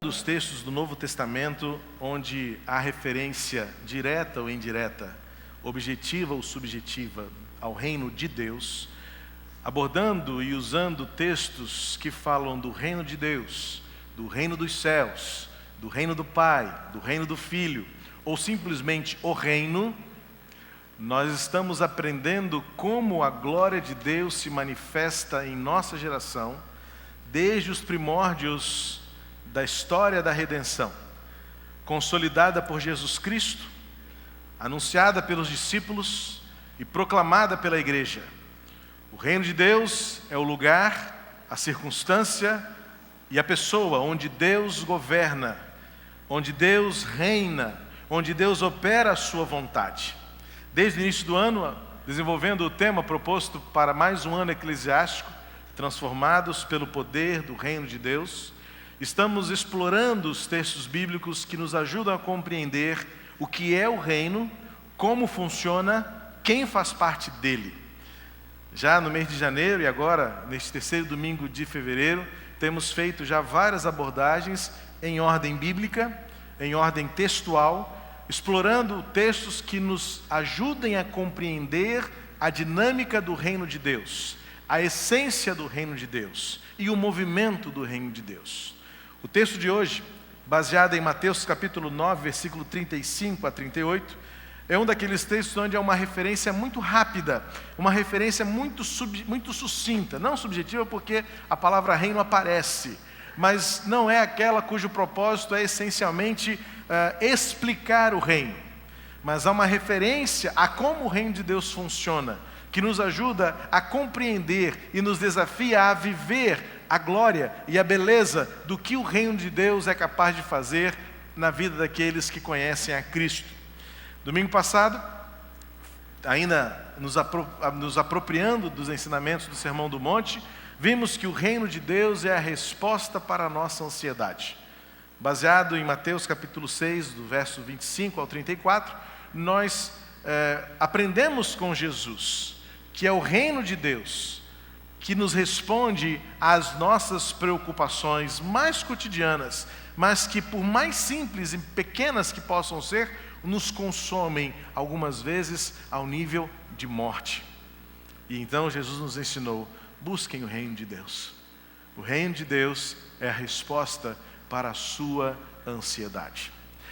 Dos textos do Novo Testamento onde há referência direta ou indireta, objetiva ou subjetiva ao reino de Deus, abordando e usando textos que falam do reino de Deus, do reino dos céus, do reino do Pai, do reino do Filho, ou simplesmente o reino, nós estamos aprendendo como a glória de Deus se manifesta em nossa geração, desde os primórdios da história da redenção, consolidada por Jesus Cristo, anunciada pelos discípulos e proclamada pela igreja. O reino de Deus é o lugar, a circunstância e a pessoa onde Deus governa, onde Deus reina, onde Deus opera a sua vontade. Desde o início do ano, desenvolvendo o tema proposto para mais um ano eclesiástico, transformados pelo poder do reino de Deus, estamos explorando os textos bíblicos que nos ajudam a compreender o que é o reino, como funciona, quem faz parte dele. Já no mês de janeiro e agora, neste terceiro domingo de fevereiro, temos feito já várias abordagens em ordem bíblica, em ordem textual, explorando textos que nos ajudem a compreender a dinâmica do reino de Deus, a essência do reino de Deus e o movimento do reino de Deus. O texto de hoje, baseado em Mateus capítulo 9, versículo 35 a 38, é um daqueles textos onde há uma referência muito rápida, uma referência muito sucinta, não subjetiva porque a palavra reino aparece, mas não é aquela cujo propósito é essencialmente explicar o reino, mas há uma referência a como o reino de Deus funciona, que nos ajuda a compreender e nos desafia a viver a glória e a beleza do que o reino de Deus é capaz de fazer na vida daqueles que conhecem a Cristo. Domingo passado, ainda nos apropriando dos ensinamentos do Sermão do Monte, vimos que o reino de Deus é a resposta para a nossa ansiedade. Baseado em Mateus capítulo 6, do verso 25 ao 34, nós aprendemos com Jesus que é o reino de Deus que nos responde às nossas preocupações mais cotidianas, mas que por mais simples e pequenas que possam ser, nos consomem algumas vezes ao nível de morte. E então Jesus nos ensinou, busquem o reino de Deus. O reino de Deus é a resposta para a sua ansiedade.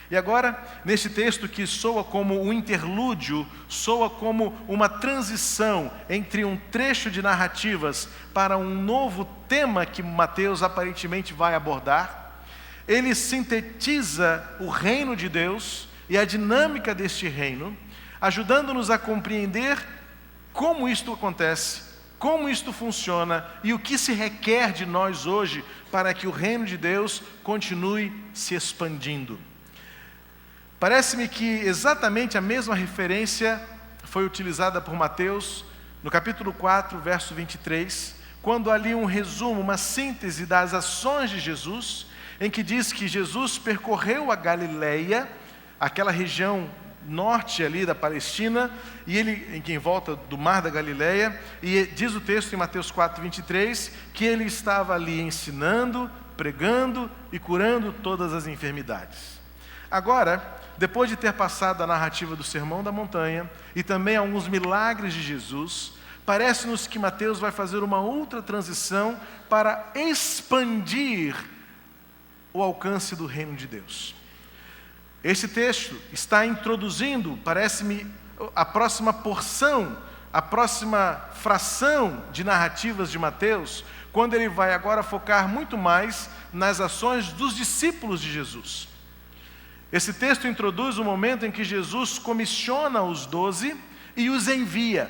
E agora, neste texto que soa como um interlúdio, soa como uma transição entre um trecho de narrativas para um novo tema que Mateus aparentemente vai abordar, ele sintetiza o reino de Deus e a dinâmica deste reino, ajudando-nos a compreender como isto acontece, como isto funciona e o que se requer de nós hoje para que o reino de Deus continue se expandindo. Parece-me que exatamente a mesma referência foi utilizada por Mateus no capítulo 4, verso 23, quando ali um resumo, uma síntese das ações de Jesus, em que diz que Jesus percorreu a Galileia, aquela região norte ali da Palestina, e ele em volta do mar da Galileia, e diz o texto em Mateus 4, 23, que ele estava ali ensinando, pregando e curando todas as enfermidades. Agora, depois de ter passado a narrativa do Sermão da Montanha e também alguns milagres de Jesus, parece-nos que Mateus vai fazer uma outra transição para expandir o alcance do reino de Deus. Este texto está introduzindo, parece-me, a próxima porção, a próxima fração de narrativas de Mateus, quando ele vai agora focar muito mais nas ações dos discípulos de Jesus. Esse texto introduz o momento em que Jesus comissiona os 12 e os envia.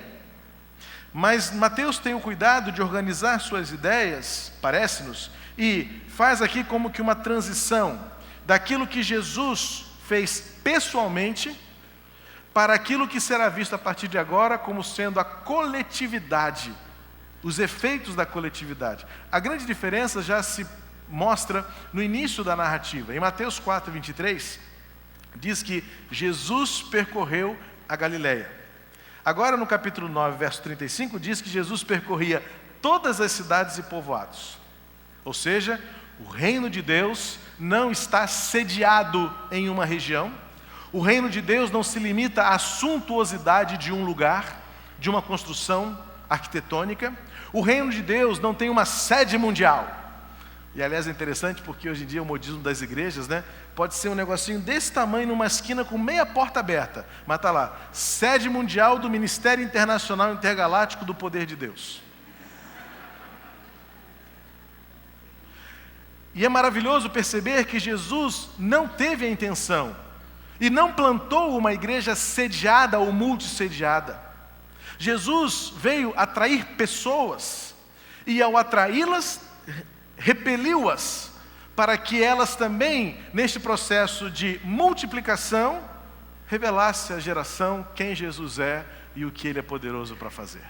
Mas Mateus tem o cuidado de organizar suas ideias, parece-nos, e faz aqui como que uma transição daquilo que Jesus fez pessoalmente para aquilo que será visto a partir de agora como sendo a coletividade, os efeitos da coletividade. A grande diferença já se mostra no início da narrativa. Em Mateus 4, 23, diz que Jesus percorreu a Galileia. Agora no capítulo 9, verso 35, diz que Jesus percorria todas as cidades e povoados. Ou seja, O reino de Deus não está sediado em uma região. O reino de Deus não se limita à suntuosidade de um lugar, de uma construção arquitetônica. O reino de Deus não tem uma sede mundial. E aliás é interessante porque hoje em dia o modismo das igrejas, pode ser um negocinho desse tamanho numa esquina com meia porta aberta. Mas está lá, sede mundial do Ministério Internacional Intergaláctico do Poder de Deus. E é maravilhoso perceber que Jesus não teve a intenção e não plantou uma igreja sediada ou multissediada. Jesus veio atrair pessoas e ao atraí-las, repeliu-as para que elas também, neste processo de multiplicação, revelassem à geração quem Jesus é e o que Ele é poderoso para fazer.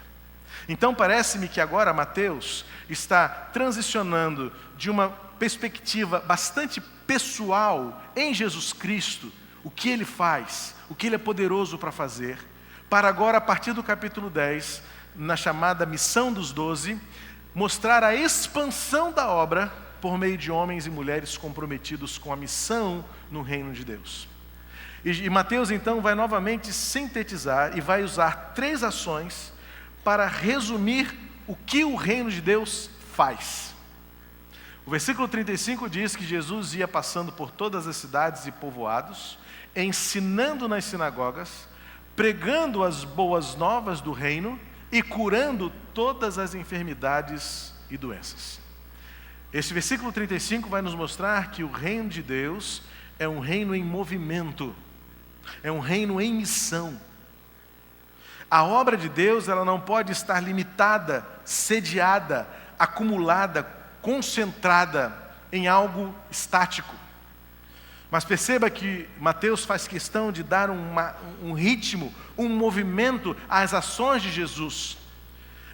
Então parece-me que agora Mateus está transicionando de uma perspectiva bastante pessoal em Jesus Cristo, o que Ele faz, o que Ele é poderoso para fazer, para agora, a partir do capítulo 10, na chamada missão dos 12, mostrar a expansão da obra por meio de homens e mulheres comprometidos com a missão no reino de Deus. E Mateus então vai novamente sintetizar e vai usar 3 ações para resumir o que o reino de Deus faz. O versículo 35 diz que Jesus ia passando por todas as cidades e povoados, ensinando nas sinagogas, pregando as boas novas do reino e curando todas as enfermidades e doenças. Este versículo 35 vai nos mostrar que o reino de Deus é um reino em movimento, é um reino em missão. A obra de Deus, ela não pode estar limitada, sediada, acumulada, concentrada em algo estático. Mas perceba que Mateus faz questão de dar um ritmo, um movimento às ações de Jesus.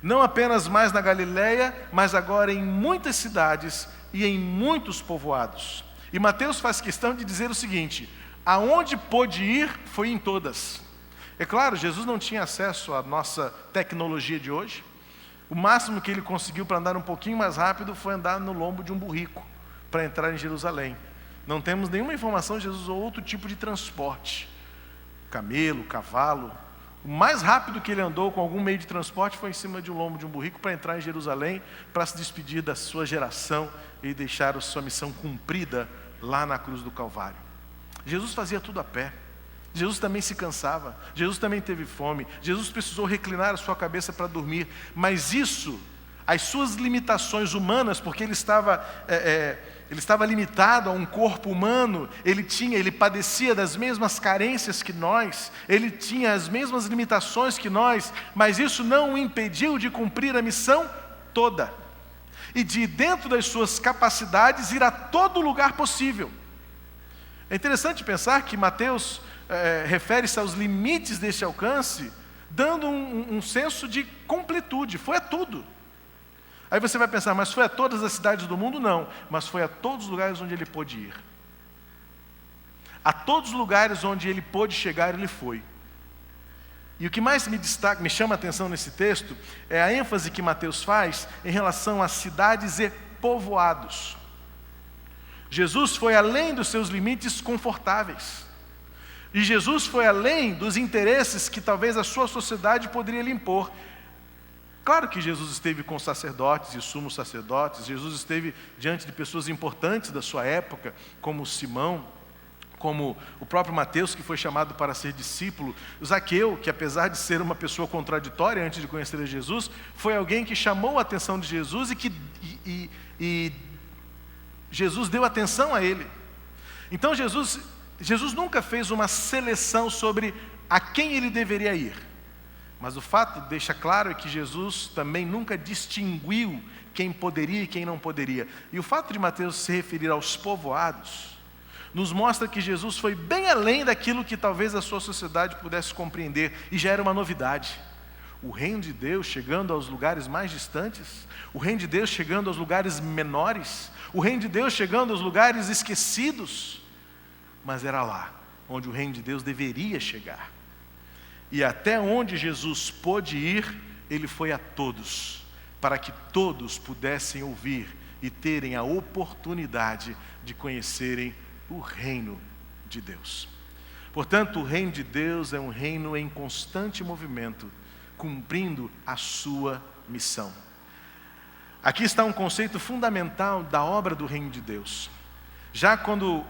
Não apenas mais na Galileia, mas agora em muitas cidades e em muitos povoados. E Mateus faz questão de dizer o seguinte: aonde pôde ir, foi em todas. É claro, Jesus não tinha acesso à nossa tecnologia de hoje. O máximo que ele conseguiu para andar um pouquinho mais rápido foi andar no lombo de um burrico, para entrar em Jerusalém. Não temos nenhuma informação de Jesus ou outro tipo de transporte. Camelo, cavalo. O mais rápido que ele andou com algum meio de transporte foi em cima de um lombo de um burrico para entrar em Jerusalém, para se despedir da sua geração e deixar a sua missão cumprida lá na cruz do Calvário. Jesus fazia tudo a pé. Jesus também se cansava, Jesus também teve fome, Jesus precisou reclinar a sua cabeça para dormir, mas isso, as suas limitações humanas, porque ele estava limitado a um corpo humano, ele padecia das mesmas carências que nós, ele tinha as mesmas limitações que nós, mas isso não o impediu de cumprir a missão toda, e de dentro das suas capacidades ir a todo lugar possível. É interessante pensar que Mateus refere-se aos limites deste alcance, dando um senso de completude, foi a tudo. Aí você vai pensar, mas foi a todas as cidades do mundo? Não, mas foi a todos os lugares onde ele pôde ir. A todos os lugares onde ele pôde chegar, ele foi. E o que mais me chama a atenção nesse texto, é a ênfase que Mateus faz em relação às cidades e povoados. Jesus foi além dos seus limites confortáveis. E Jesus foi além dos interesses que talvez a sua sociedade poderia lhe impor. Claro que Jesus esteve com sacerdotes e sumos sacerdotes, Jesus esteve diante de pessoas importantes da sua época, como Simão, como o próprio Mateus, que foi chamado para ser discípulo, Zaqueu, que apesar de ser uma pessoa contraditória antes de conhecer a Jesus, foi alguém que chamou a atenção de Jesus e Jesus deu atenção a ele. Então Jesus nunca fez uma seleção sobre a quem ele deveria ir. Mas o fato deixa claro que Jesus também nunca distinguiu quem poderia e quem não poderia. E o fato de Mateus se referir aos povoados, nos mostra que Jesus foi bem além daquilo que talvez a sua sociedade pudesse compreender, e já era uma novidade. O reino de Deus chegando aos lugares mais distantes, o reino de Deus chegando aos lugares menores, o reino de Deus chegando aos lugares esquecidos, mas era lá onde o reino de Deus deveria chegar. E até onde Jesus pôde ir, ele foi a todos, para que todos pudessem ouvir e terem a oportunidade de conhecerem o reino de Deus. Portanto, o reino de Deus é um reino em constante movimento, cumprindo a sua missão. Aqui está um conceito fundamental da obra do reino de Deus. Já quando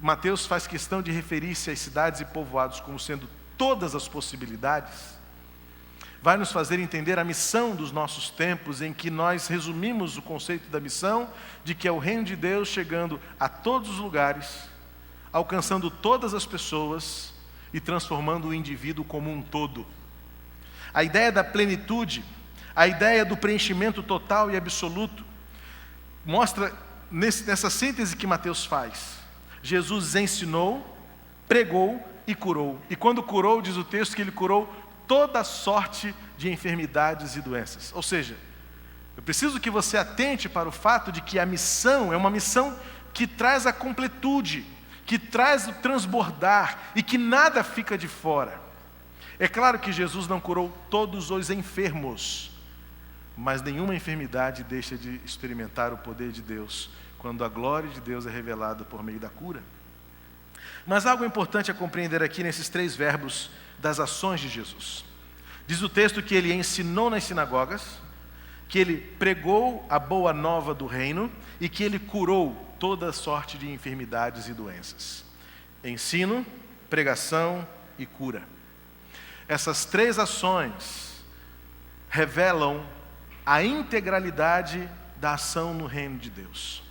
Mateus faz questão de referir-se às cidades e povoados como sendo todas as possibilidades, vai nos fazer entender a missão dos nossos tempos, em que nós resumimos o conceito da missão de que é o reino de Deus chegando a todos os lugares, alcançando todas as pessoas e transformando o indivíduo como um todo. A ideia da plenitude, a ideia do preenchimento total e absoluto, mostra nessa síntese que Mateus faz. Jesus ensinou, pregou e curou. E quando curou, diz o texto que ele curou toda sorte de enfermidades e doenças. Ou seja, eu preciso que você atente para o fato de que a missão é uma missão que traz a completude, que traz o transbordar e que nada fica de fora. É claro que Jesus não curou todos os enfermos, mas nenhuma enfermidade deixa de experimentar o poder de Deus quando a glória de Deus é revelada por meio da cura. Mas algo importante a compreender aqui nesses 3 verbos das ações de Jesus. Diz o texto que ele ensinou nas sinagogas, que ele pregou a boa nova do reino e que ele curou toda sorte de enfermidades e doenças. Ensino, pregação e cura. Essas 3 ações revelam a integralidade da ação no reino de Deus.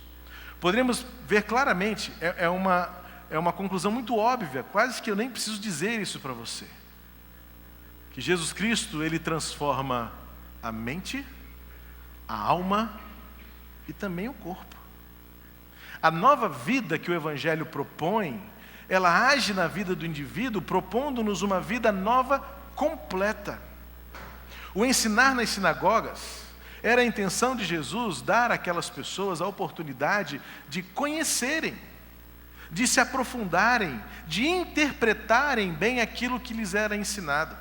Poderíamos ver claramente, é uma conclusão muito óbvia, quase que eu nem preciso dizer isso para você. Que Jesus Cristo, ele transforma a mente, a alma e também o corpo. A nova vida que o Evangelho propõe, ela age na vida do indivíduo, propondo-nos uma vida nova completa. O ensinar nas sinagogas era a intenção de Jesus dar àquelas pessoas a oportunidade de conhecerem, de se aprofundarem, de interpretarem bem aquilo que lhes era ensinado.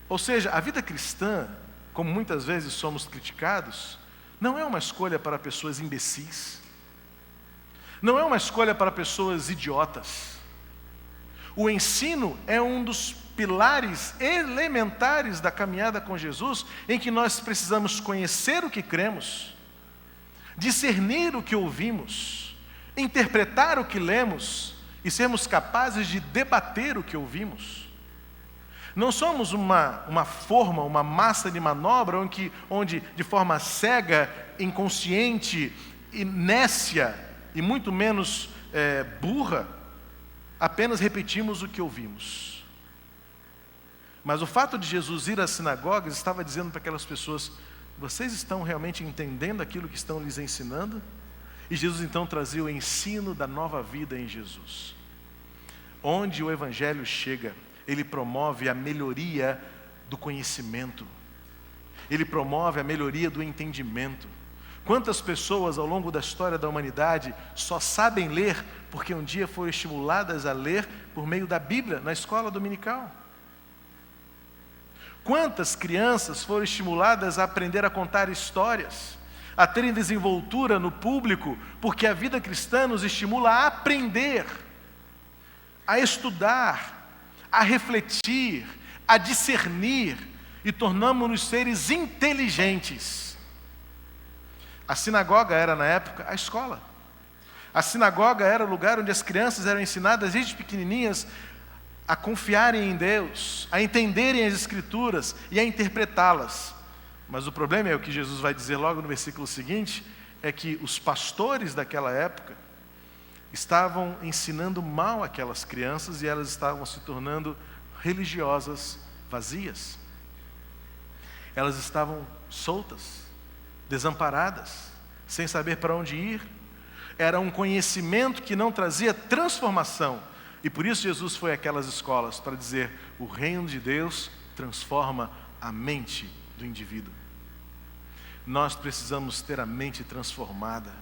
Ou seja, a vida cristã, como muitas vezes somos criticados, não é uma escolha para pessoas imbecis, não é uma escolha para pessoas idiotas. O ensino é um dos pilares elementares da caminhada com Jesus, em que nós precisamos conhecer o que cremos, discernir o que ouvimos, interpretar o que lemos e sermos capazes de debater o que ouvimos. Não somos uma forma, uma massa de manobra onde de forma cega, inconsciente, nécia e muito menos burra, apenas repetimos o que ouvimos. Mas o fato de Jesus ir às sinagogas estava dizendo para aquelas pessoas: vocês estão realmente entendendo aquilo que estão lhes ensinando? E Jesus então trazia o ensino da nova vida em Jesus. Onde o Evangelho chega, ele promove a melhoria do conhecimento. Ele promove a melhoria do entendimento. Quantas pessoas ao longo da história da humanidade só sabem ler porque um dia foram estimuladas a ler por meio da Bíblia na escola dominical? Quantas crianças foram estimuladas a aprender a contar histórias, a terem desenvoltura no público, porque a vida cristã nos estimula a aprender, a estudar, a refletir, a discernir e tornamos-nos seres inteligentes. A sinagoga era, na época, a escola. A sinagoga era o lugar onde as crianças eram ensinadas desde pequenininhas a confiarem em Deus, a entenderem as Escrituras e a interpretá-las. Mas o problema é o que Jesus vai dizer logo no versículo seguinte, é que os pastores daquela época estavam ensinando mal aquelas crianças e elas estavam se tornando religiosas vazias. Elas estavam soltas, desamparadas, sem saber para onde ir. Era um conhecimento que não trazia transformação. E por isso Jesus foi àquelas escolas para dizer: o reino de Deus transforma a mente do indivíduo. Nós precisamos ter a mente transformada,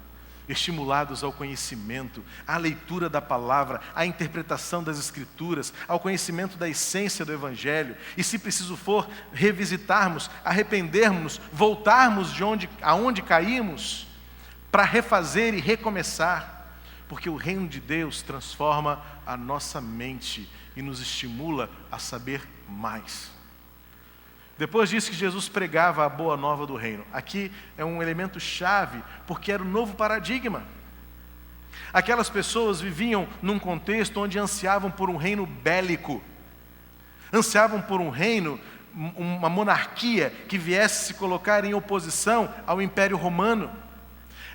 estimulados ao conhecimento, à leitura da palavra, à interpretação das Escrituras, ao conhecimento da essência do Evangelho. E se preciso for, revisitarmos, arrependermos, voltarmos aonde caímos, para refazer e recomeçar, porque o reino de Deus transforma a nossa mente e nos estimula a saber mais. Depois disso que Jesus pregava a boa nova do reino. Aqui é um elemento chave, porque era um novo paradigma. Aquelas pessoas viviam num contexto onde ansiavam por um reino bélico, ansiavam por um reino, uma monarquia que viesse se colocar em oposição ao Império Romano.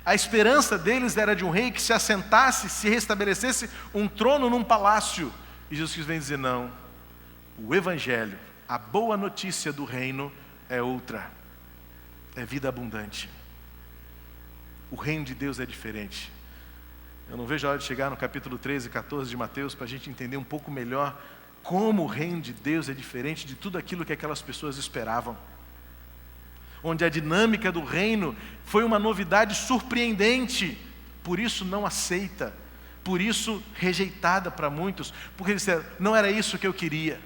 A esperança deles era de um rei que se assentasse, se restabelecesse um trono num palácio. E Jesus vem dizer: não, o Evangelho, a boa notícia do reino é outra, é vida abundante. O reino de Deus é diferente. Eu não vejo a hora de chegar no capítulo 13 e 14 de Mateus para a gente entender um pouco melhor como o reino de Deus é diferente de tudo aquilo que aquelas pessoas esperavam. Onde a dinâmica do reino foi uma novidade surpreendente, por isso não aceita, por isso rejeitada para muitos, porque eles disseram: não era isso que eu queria.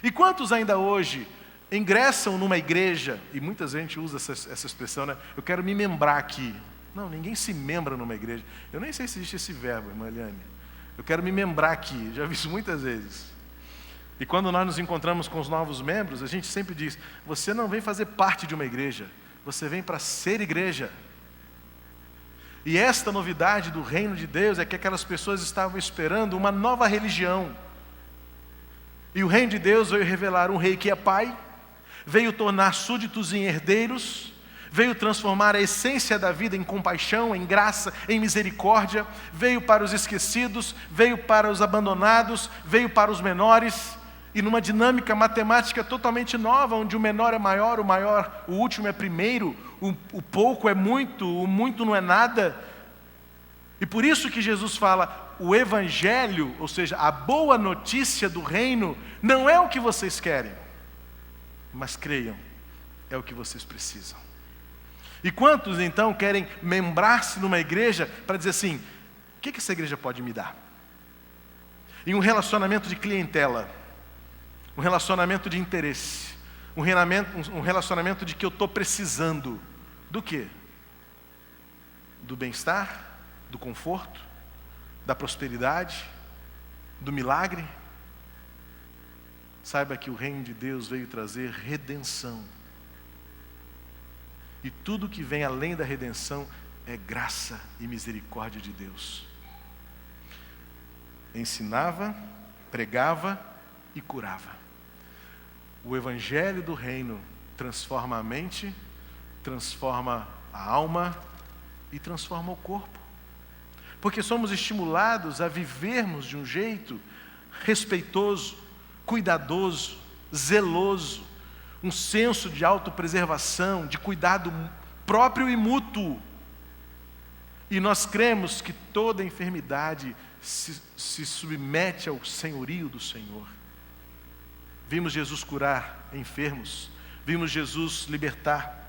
E quantos ainda hoje ingressam numa igreja, e muita gente usa essa expressão, né? Eu quero me membrar aqui. Não, ninguém se membra numa igreja. Eu nem sei se existe esse verbo, irmã Eliane. Eu quero me membrar aqui, já vi isso muitas vezes. E quando nós nos encontramos com os novos membros, a gente sempre diz: você não vem fazer parte de uma igreja, você vem para ser igreja. E esta novidade do reino de Deus é que aquelas pessoas estavam esperando uma nova religião. E o reino de Deus veio revelar um rei que é pai, veio tornar súditos em herdeiros, veio transformar a essência da vida em compaixão, em graça, em misericórdia, veio para os esquecidos, veio para os abandonados, veio para os menores, e numa dinâmica matemática totalmente nova, onde o menor é maior, o último é primeiro, o pouco é muito, o muito não é nada. E por isso que Jesus fala: o Evangelho, ou seja, a boa notícia do reino, não é o que vocês querem, mas creiam, é o que vocês precisam. E quantos então querem membrar-se numa igreja para dizer assim: o que essa igreja pode me dar? Em um relacionamento de clientela, um relacionamento de interesse, um relacionamento de que eu estou precisando. Do quê? Do bem-estar, do conforto, da prosperidade, do milagre? Saiba que o reino de Deus veio trazer redenção. E tudo que vem além da redenção é graça e misericórdia de Deus. Ensinava, pregava e curava. O Evangelho do reino transforma a mente, transforma a alma e transforma o corpo. Porque somos estimulados a vivermos de um jeito respeitoso, cuidadoso, zeloso, um senso de autopreservação, de cuidado próprio e mútuo. E nós cremos que toda enfermidade se submete ao senhorio do Senhor. Vimos Jesus curar enfermos, vimos Jesus libertar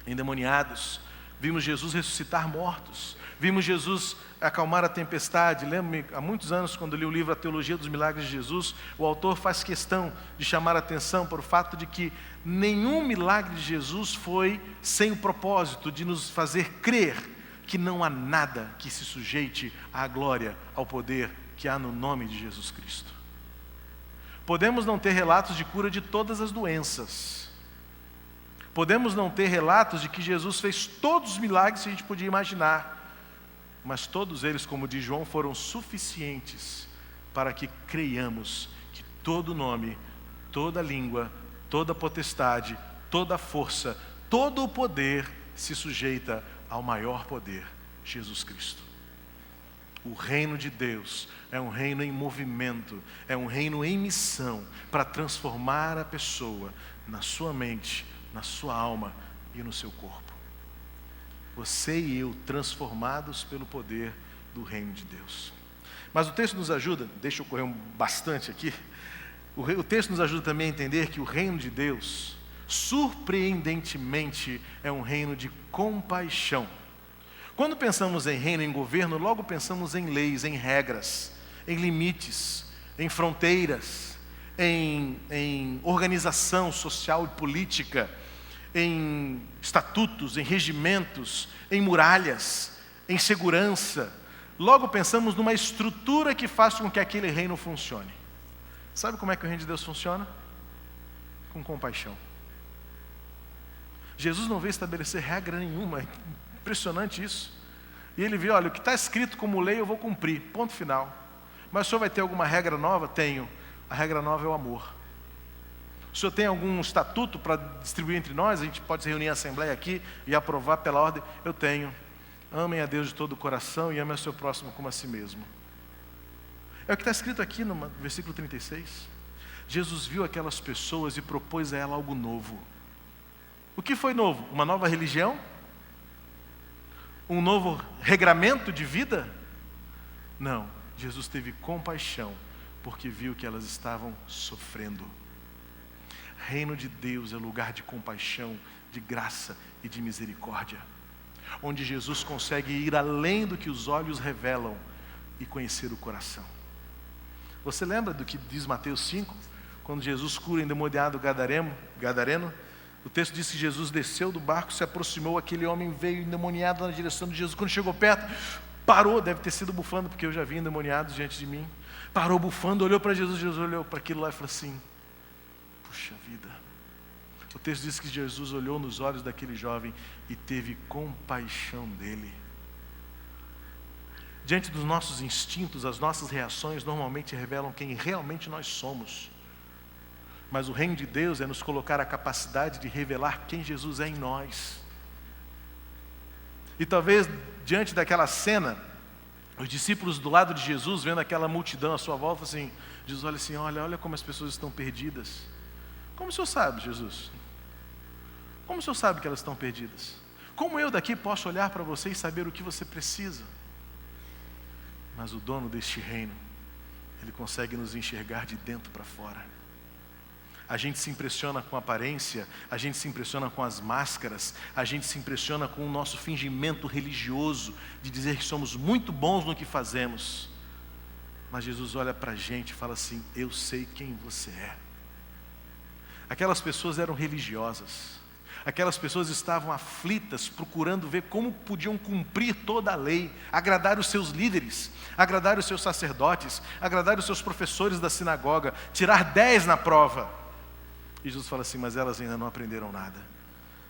endemoniados, vimos Jesus ressuscitar mortos, vimos Jesus acalmar a tempestade. Lembro-me, há muitos anos, quando li o livro A Teologia dos Milagres de Jesus, o autor faz questão de chamar a atenção para o fato de que nenhum milagre de Jesus foi sem o propósito de nos fazer crer que não há nada que se sujeite à glória, ao poder que há no nome de Jesus Cristo. Podemos não ter relatos de cura de todas as doenças. Podemos não ter relatos de que Jesus fez todos os milagres que a gente podia imaginar. Mas todos eles, como diz João, foram suficientes para que creiamos que todo nome, toda língua, toda potestade, toda força, todo o poder se sujeita ao maior poder, Jesus Cristo. O reino de Deus é um reino em movimento, é um reino em missão para transformar a pessoa na sua mente, na sua alma e no seu corpo. Você e eu transformados pelo poder do reino de Deus. Mas o texto nos ajuda, deixa eu correr bastante aqui, o texto nos ajuda também a entender que o reino de Deus, surpreendentemente, é um reino de compaixão. Quando pensamos em reino, em governo, logo pensamos em leis, em regras, em limites, em fronteiras, em organização social e política, em estatutos, em regimentos, em muralhas, em segurança. Logo pensamos numa estrutura que faça com que aquele reino funcione. Sabe como é que o reino de Deus funciona? Com compaixão. Jesus não veio estabelecer regra nenhuma, é impressionante isso. E ele viu, olha, o que está escrito como lei eu vou cumprir, ponto final. Mas o senhor vai ter alguma regra nova? Tenho. A regra nova é o amor. O senhor tem algum estatuto para distribuir entre nós? A gente pode se reunir em assembleia aqui e aprovar pela ordem? Eu tenho. Amem a Deus de todo o coração e amem ao seu próximo como a si mesmo. É o que está escrito aqui no versículo 36. Jesus viu aquelas pessoas e propôs a ela algo novo. O que foi novo? Uma nova religião? Um novo regramento de vida? Não, Jesus teve compaixão, porque viu que elas estavam sofrendo. Reino de Deus é lugar de compaixão, de graça e de misericórdia, onde Jesus consegue ir além do que os olhos revelam e conhecer o coração. Você lembra do que diz Mateus 5? Quando Jesus cura o endemoniado gadareno, o texto diz que Jesus desceu do barco, se aproximou, aquele homem veio endemoniado na direção de Jesus. Quando chegou perto, parou, deve ter sido bufando, porque eu já vi endemoniados diante de mim. Parou bufando, olhou para Jesus, Jesus olhou para aquilo lá e falou assim, puxa vida. O texto diz que Jesus olhou nos olhos daquele jovem e teve compaixão dele. Diante dos nossos instintos, as nossas reações normalmente revelam quem realmente nós somos. Mas o reino de Deus é nos colocar a capacidade de revelar quem Jesus é em nós. E talvez diante daquela cena, os discípulos do lado de Jesus, vendo aquela multidão à sua volta, assim, Jesus olha assim, olha como as pessoas estão perdidas. Como o Senhor sabe, Jesus? Como o Senhor sabe que elas estão perdidas? Como eu daqui posso olhar para você e saber o que você precisa? Mas o dono deste reino, ele consegue nos enxergar de dentro para fora. A gente se impressiona com a aparência, a gente se impressiona com as máscaras, a gente se impressiona com o nosso fingimento religioso de dizer que somos muito bons no que fazemos. Mas Jesus olha para a gente e fala assim, eu sei quem você é. Aquelas pessoas eram religiosas, aquelas pessoas estavam aflitas, procurando ver como podiam cumprir toda a lei, agradar os seus líderes, agradar os seus sacerdotes, agradar os seus professores da sinagoga, tirar 10 na prova. E Jesus fala assim, mas elas ainda não aprenderam nada,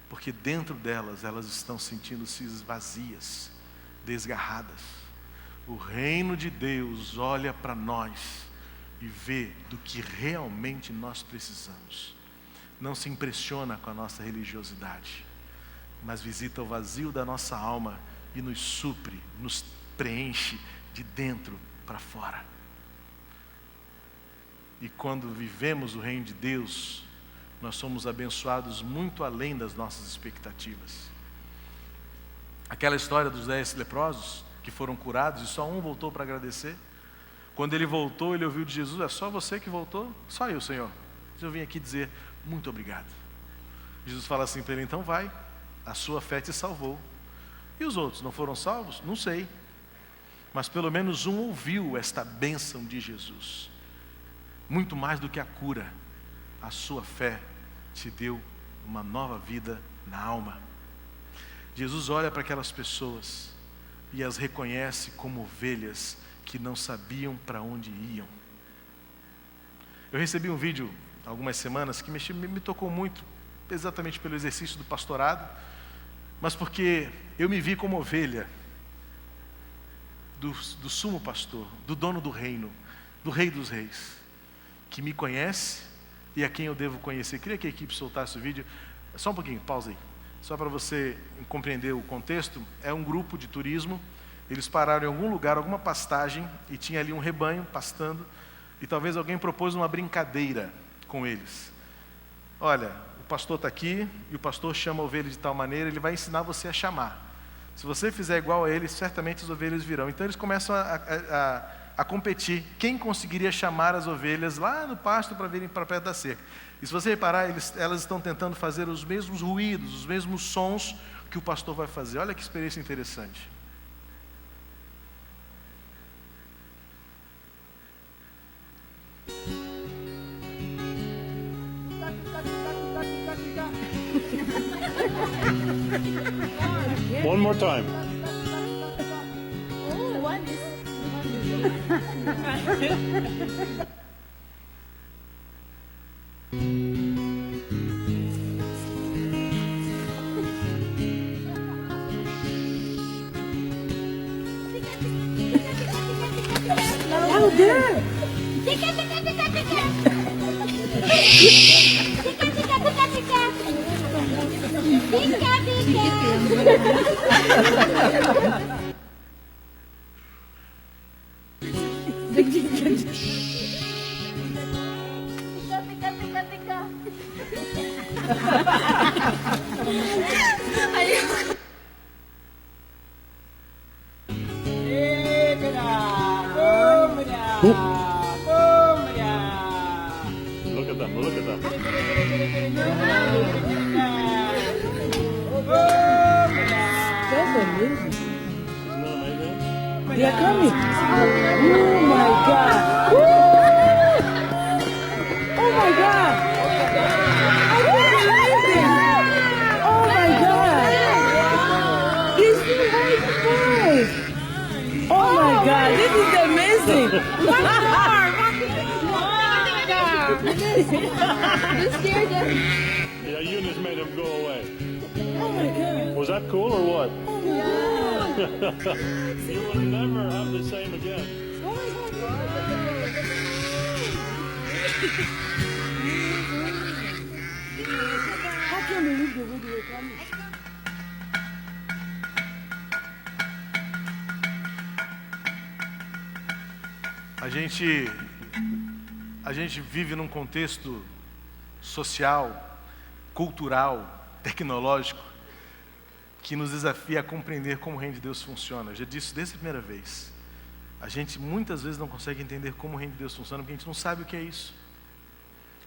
porque dentro delas, elas estão sentindo-se vazias, desgarradas. O reino de Deus olha para nós e vê do que realmente nós precisamos. Não se impressiona com a nossa religiosidade, mas visita o vazio da nossa alma e nos supre, nos preenche de dentro para fora. E quando vivemos o reino de Deus, nós somos abençoados muito além das nossas expectativas. Aquela história dos 10 leprosos que foram curados e só um voltou para agradecer. Quando ele voltou, ele ouviu de Jesus, é só você que voltou? Só eu, Senhor. Eu vim aqui dizer muito obrigado. Jesus fala assim para ele, então vai, a sua fé te salvou. E os outros não foram salvos? Não sei. Mas pelo menos um ouviu esta bênção de Jesus. Muito mais do que a cura, a sua fé te deu uma nova vida na alma. Jesus olha para aquelas pessoas e as reconhece como ovelhas que não sabiam para onde iam. Eu recebi um vídeo há algumas semanas que me tocou muito, exatamente pelo exercício do pastorado, mas porque eu me vi como ovelha do sumo pastor, do dono do reino, do rei dos reis, que me conhece e a quem eu devo conhecer. Queria que a equipe soltasse o vídeo. Só um pouquinho, pausa aí. Só para você compreender o contexto. É um grupo de turismo. Eles pararam em algum lugar, alguma pastagem, e tinha ali um rebanho pastando. E talvez alguém propôs uma brincadeira com eles. Olha, o pastor está aqui, e o pastor chama a ovelha de tal maneira, ele vai ensinar você a chamar. Se você fizer igual a ele, certamente as ovelhas virão. Então eles começam a competir, quem conseguiria chamar as ovelhas lá no pasto para virem para perto da cerca. E se você reparar, elas estão tentando fazer os mesmos ruídos, os mesmos sons que o pastor vai fazer. Olha que experiência interessante. One more time. Look at them, look at them. Isn't that amazing? They are coming. Oh my God. Woo! Oh my God. I can't believe this. Oh my God. These two boys. Oh my God. This is amazing. One more. You scared them. Yeah, Eunice made them go away. Oh my God. Was that cool or what? Oh my God. You will never have the same again. I can't believe the way they were coming. A gente vive num contexto social, cultural, tecnológico, que nos desafia a compreender como o reino de Deus funciona. Eu já disse isso desde a primeira vez. A gente muitas vezes não consegue entender como o reino de Deus funciona, porque a gente não sabe o que é isso.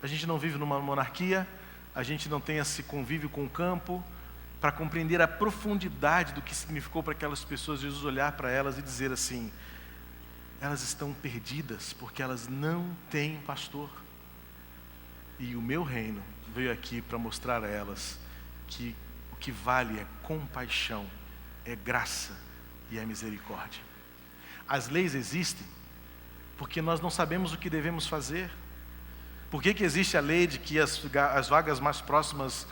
A gente não vive numa monarquia, a gente não tem esse convívio com o campo, para compreender a profundidade do que significou para aquelas pessoas, Jesus olhar para elas e dizer assim: elas estão perdidas porque elas não têm pastor. E o meu reino veio aqui para mostrar a elas que o que vale é compaixão, é graça e é misericórdia. As leis existem porque nós não sabemos o que devemos fazer. Por que existe a lei de que as vagas mais próximas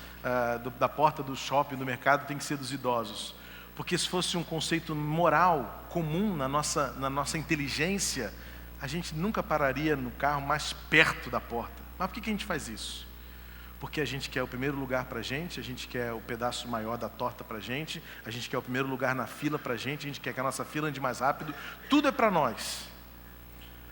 da porta do shopping, do mercado, tem que ser dos idosos? Porque se fosse um conceito moral comum na nossa inteligência, a gente nunca pararia no carro mais perto da porta. Mas por que a gente faz isso? Porque a gente quer o primeiro lugar para a gente quer o pedaço maior da torta para a gente quer o primeiro lugar na fila para a gente quer que a nossa fila ande mais rápido. Tudo é para nós.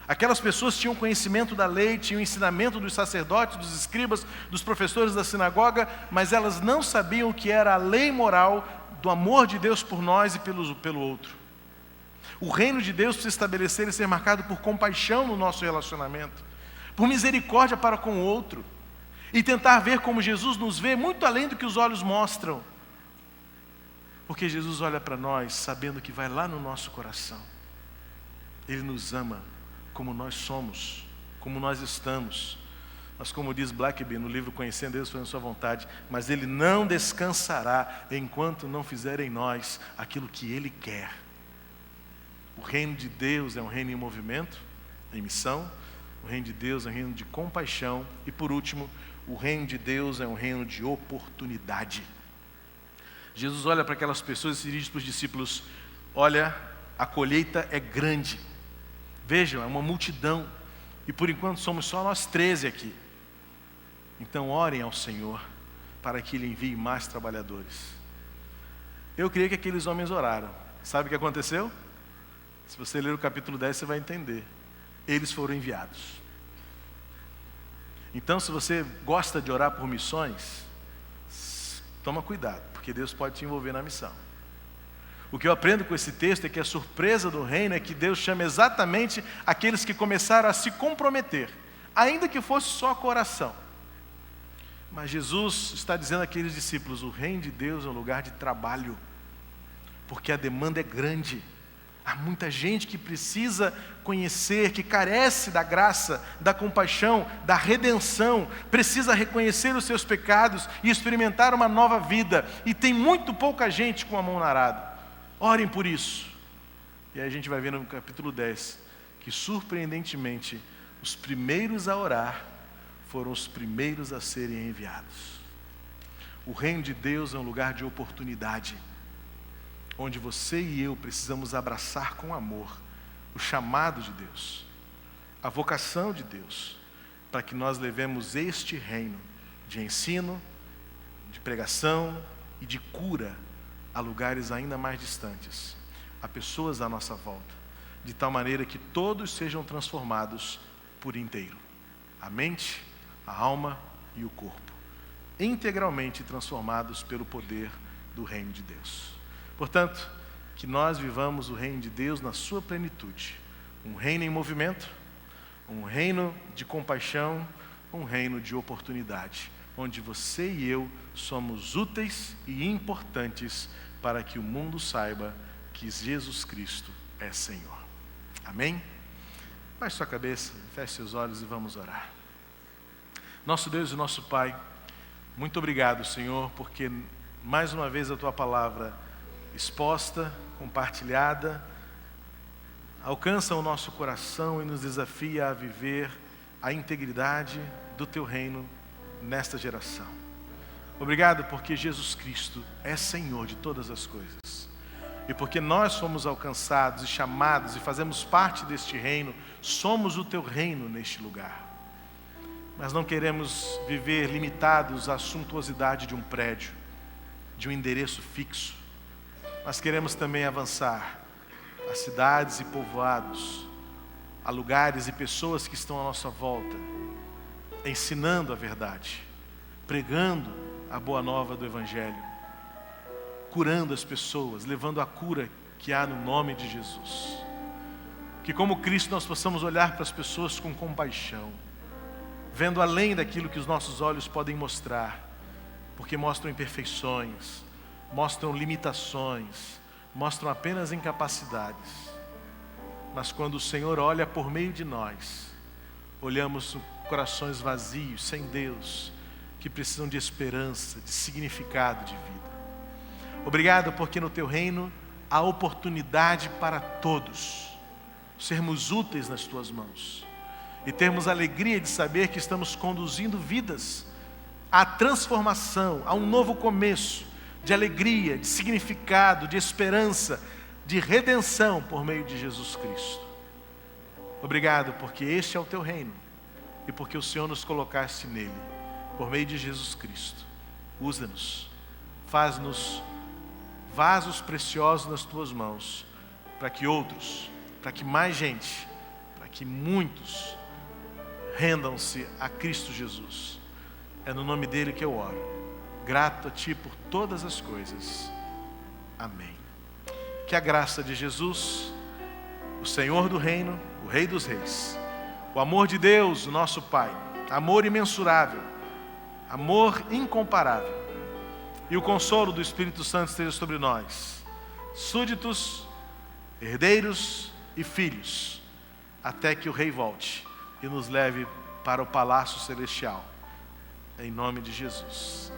Aquelas pessoas tinham conhecimento da lei, tinham ensinamento dos sacerdotes, dos escribas, dos professores da sinagoga, mas elas não sabiam o que era a lei moral do amor de Deus por nós e pelo outro. O reino de Deus precisa estabelecer e ser marcado por compaixão no nosso relacionamento, por misericórdia para com o outro, e tentar ver como Jesus nos vê, muito além do que os olhos mostram, porque Jesus olha para nós sabendo que vai lá no nosso coração. Ele nos ama como nós somos, como nós estamos. Mas como diz Blackaby no livro Conhecendo Deus Fazendo Sua Vontade, mas Ele não descansará enquanto não fizer em nós aquilo que Ele quer. O reino de Deus é um reino em movimento, em missão. O reino de Deus é um reino de compaixão. E por último, o reino de Deus é um reino de oportunidade. Jesus olha para aquelas pessoas e se dirige para os discípulos: olha, a colheita é grande. Vejam, é uma multidão. E por enquanto somos só nós 13 aqui. Então orem ao Senhor para que Ele envie mais trabalhadores. Eu creio que aqueles homens oraram. Sabe o que aconteceu? Se você ler o capítulo 10, você vai entender. Eles foram enviados. Então, se você gosta de orar por missões, toma cuidado, porque Deus pode te envolver na missão. O que eu aprendo com esse texto é que a surpresa do reino é que Deus chama exatamente aqueles que começaram a se comprometer, ainda que fosse só coração. Mas Jesus está dizendo àqueles discípulos: o reino de Deus é um lugar de trabalho, porque a demanda é grande, Há muita gente que precisa conhecer, que carece da graça, da compaixão, da redenção, precisa reconhecer os seus pecados e experimentar uma nova vida. E tem muito pouca gente com a mão na arada. Orem por isso. E aí a gente vai ver no capítulo 10, que surpreendentemente, os primeiros a orar foram os primeiros a serem enviados. O reino de Deus é um lugar de oportunidade, onde você e eu precisamos abraçar com amor o chamado de Deus, a vocação de Deus, para que nós levemos este reino de ensino, de pregação e de cura a lugares ainda mais distantes, a pessoas à nossa volta, de tal maneira que todos sejam transformados por inteiro, a mente, a alma e o corpo, integralmente transformados pelo poder do reino de Deus. Portanto, que nós vivamos o reino de Deus na sua plenitude, um reino em movimento, um reino de compaixão, um reino de oportunidade, onde você e eu somos úteis e importantes para que o mundo saiba que Jesus Cristo é Senhor. Amém? Baixe sua cabeça, feche seus olhos e vamos orar. Nosso Deus e nosso Pai, muito obrigado, Senhor, porque mais uma vez a Tua palavra exposta, compartilhada, alcança o nosso coração e nos desafia a viver a integridade do Teu reino nesta geração. Obrigado porque Jesus Cristo é Senhor de todas as coisas. E porque nós fomos alcançados e chamados e fazemos parte deste reino, somos o Teu reino neste lugar. Mas não queremos viver limitados à suntuosidade de um prédio, de um endereço fixo. Mas queremos também avançar a cidades e povoados, a lugares e pessoas que estão à nossa volta, ensinando a verdade, pregando a boa nova do Evangelho, curando as pessoas, levando a cura que há no nome de Jesus. Que como Cristo nós possamos olhar para as pessoas com compaixão, vendo além daquilo que os nossos olhos podem mostrar, porque mostram imperfeições, mostram limitações, mostram apenas incapacidades. Mas quando o Senhor olha por meio de nós, olhamos corações vazios, sem Deus, que precisam de esperança, de significado de vida. Obrigado porque no Teu reino há oportunidade para todos sermos úteis nas Tuas mãos e termos a alegria de saber que estamos conduzindo vidas à transformação, a um novo começo, de alegria, de significado, de esperança, de redenção por meio de Jesus Cristo. Obrigado porque este é o Teu reino e porque o Senhor nos colocaste nele, por meio de Jesus Cristo. Usa-nos, faz-nos vasos preciosos nas Tuas mãos, para que outros, para que mais gente, para que muitos rendam-se a Cristo Jesus. É no nome dele que eu oro, grato a Ti por todas as coisas. Amém. Que a graça de Jesus, o Senhor do reino, o Rei dos reis, o amor de Deus, o nosso Pai, amor imensurável, amor incomparável, e o consolo do Espírito Santo esteja sobre nós, súditos, herdeiros e filhos, até que o Rei volte e nos leve para o palácio celestial, em nome de Jesus.